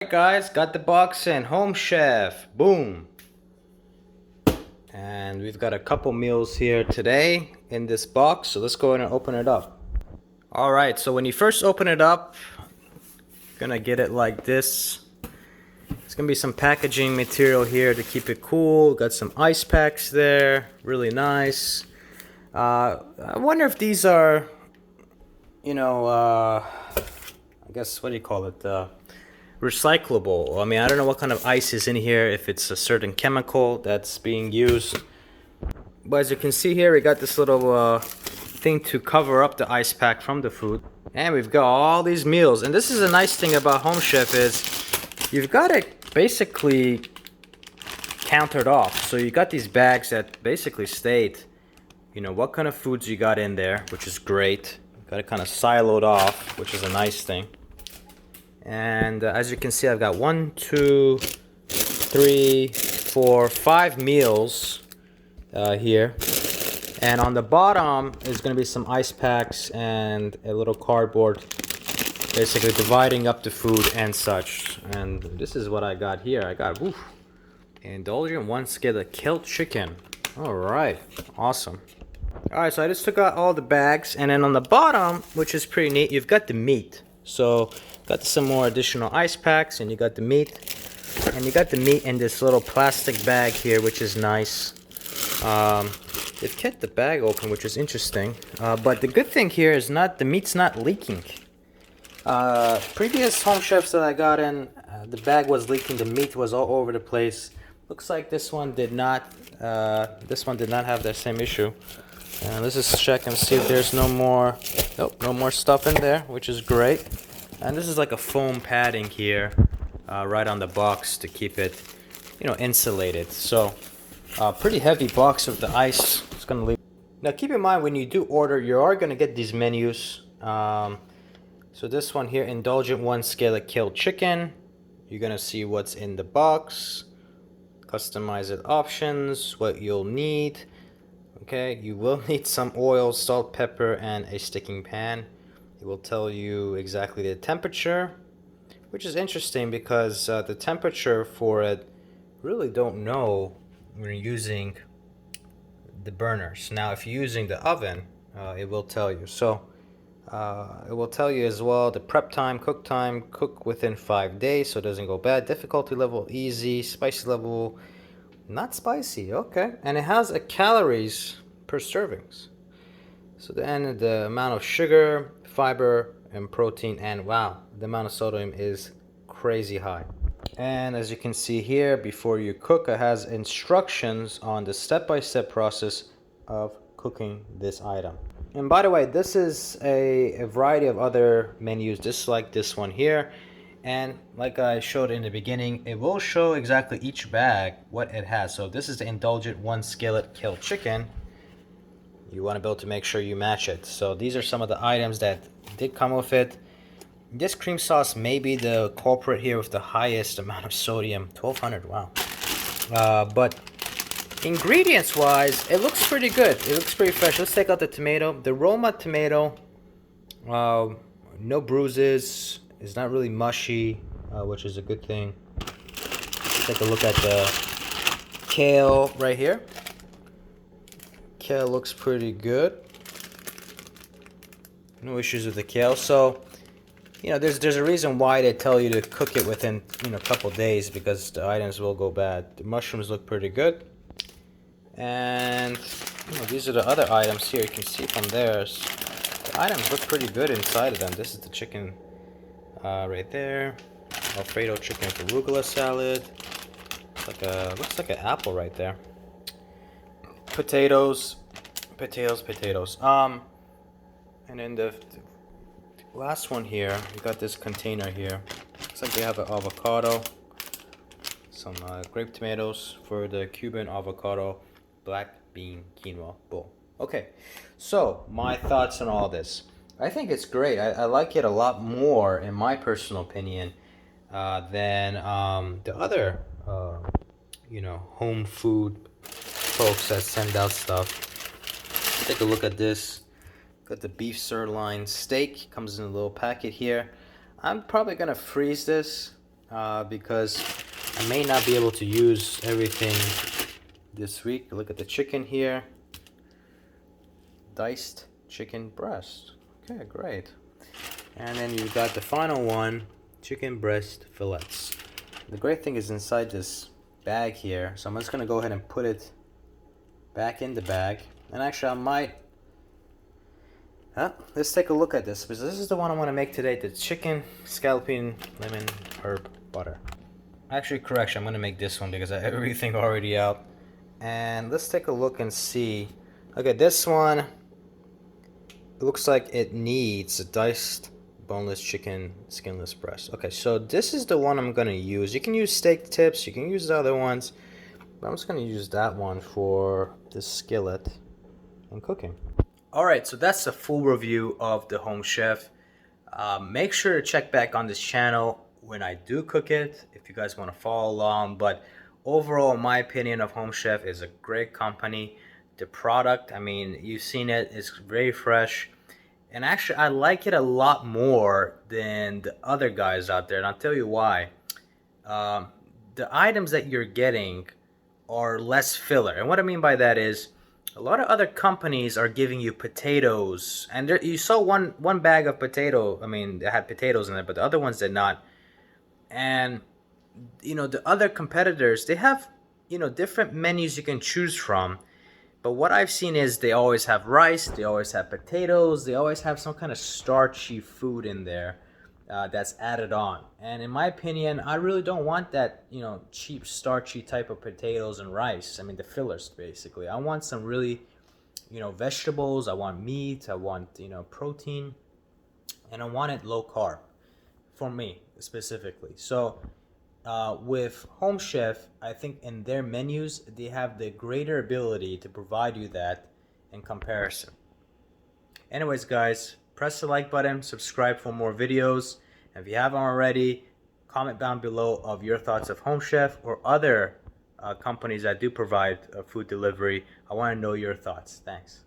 Alright guys, got the box in. Home Chef. Boom. And we've got a couple meals here today in this box. So let's go ahead and open it up. Alright, so when you first open it up, you're gonna get it like this. It's gonna be some packaging material here to keep it cool. Got some ice packs there. Really nice. I wonder if these are, I guess, what do you call it? Recyclable. I mean, I don't know what kind of ice is in here, if it's a certain chemical that's being used. But as you can see here, we got this little thing to cover up the ice pack from the food. And we've got all these meals. And this is a nice thing about Home Chef is you've got it basically countered off. So you got these bags that basically state, what kind of foods you got in there, which is great. Got it kind of siloed off, which is a nice thing. And as you can see, I've got 1, 2, 3, 4, 5 meals here. And on the bottom is going to be some ice packs and a little cardboard, basically dividing up the food and such. And this is what I got here. I got, indulgent 1 skillet killed chicken. All right, awesome. All right, so I just took out all the bags. And then on the bottom, which is pretty neat, you've got the meat. So got some more additional ice packs, and you got the meat. And you got the meat in this little plastic bag here, which is nice. They've kept the bag open, which is interesting. But the good thing here is the meat's not leaking. Previous Home Chefs that I got in, the bag was leaking, the meat was all over the place. Looks like this one did not. This one did not have that same issue. Let's just check and see if there's no more. Nope, no more stuff in there, which is great. And this is like a foam padding here, right on the box to keep it, insulated. So, pretty heavy box of the ice. It's gonna leave. Now, keep in mind when you do order, you are gonna get these menus. So this one here, indulgent 1 skillet killed chicken. You're gonna see what's in the box. Customize it options, what you'll need. Okay, you will need some oil, salt, pepper, and a sticking pan. It will tell you exactly the temperature, which is interesting because the temperature for it really don't know when you're using the burners. Now, if you're using the oven, it will tell you. So it will tell you as well the prep time, cook within 5 days so it doesn't go bad. Difficulty level easy, spicy level not spicy. Okay, and it has a calories per servings. So the amount of sugar, fiber, and protein, and wow, the amount of sodium is crazy high. And as you can see here, before you cook, it has instructions on the step-by-step process of cooking this item. And by the way, this is a variety of other menus just like this one here. And like I showed in the beginning, it will show exactly each bag what it has. So this is the indulgent 1 skillet killed chicken. You want to be able to make sure you match it. So these are some of the items that did come with it. This cream sauce may be the culprit here with the highest amount of sodium, 1200, wow. But ingredients wise, it looks pretty good. It looks pretty fresh. Let's take out the tomato. The Roma tomato, no bruises. It's not really mushy, which is a good thing. Let's take a look at the kale right here. Kale looks pretty good. No issues with the kale. So, there's a reason why they tell you to cook it within, a couple days, because the items will go bad. The mushrooms look pretty good. And, these are the other items here. You can see from there. The items look pretty good inside of them. This is the chicken right there. Alfredo chicken with arugula salad. Looks like an apple right there. Potatoes. And then the last one here, we got this container here. Looks like they have an avocado, some grape tomatoes for the Cuban avocado black bean quinoa bowl. Okay, so my thoughts on all this. I think it's great. I like it a lot more, in my personal opinion, than the other, home food folks that send out stuff. Take a look at this. Got the beef sirloin steak. Comes in a little packet here. I'm probably gonna freeze this because I may not be able to use everything this week. Look at the chicken here. Diced chicken breast. Okay, great. And then you've got the final one, chicken breast fillets. The great thing is inside this bag here, so I'm just gonna go ahead and put it back in the bag. And actually I might, let's take a look at this, because this is the one I want to make today, the chicken scalloping lemon herb butter. Actually, correction, I'm gonna make this one because I have everything already out. And let's take a look and see. Okay, this one, it looks like it needs a diced boneless chicken skinless breast. Okay, so this is the one I'm gonna use. You can use steak tips, you can use the other ones, but I'm just gonna use that one for the skillet and cooking. Alright, so that's a full review of the Home Chef. Make sure to check back on this channel when I do cook it, if you guys want to follow along. But overall, my opinion of Home Chef is a great company. The product, I mean, you've seen it, it's very fresh. And actually, I like it a lot more than the other guys out there, and I'll tell you why. The items that you're getting are less filler. And what I mean by that is, a lot of other companies are giving you potatoes. And there, you saw one bag of potato, I mean, it had potatoes in it, but the other ones did not. And, you know, the other competitors, they have, you know, different menus you can choose from. But what I've seen is they always have rice, they always have potatoes, they always have some kind of starchy food in there that's added on. And in my opinion, I really don't want that, you know, cheap starchy type of potatoes and rice. I mean, the fillers, basically. I want some really, you know, vegetables. I want meat. I want, you know, protein. And I want it low carb for me, specifically. So with Home Chef, I think in their menus, they have the greater ability to provide you that in comparison. Anyways, guys, press the like button, subscribe for more videos. And if you haven't already, comment down below of your thoughts of Home Chef or other companies that do provide food delivery. I want to know your thoughts. Thanks.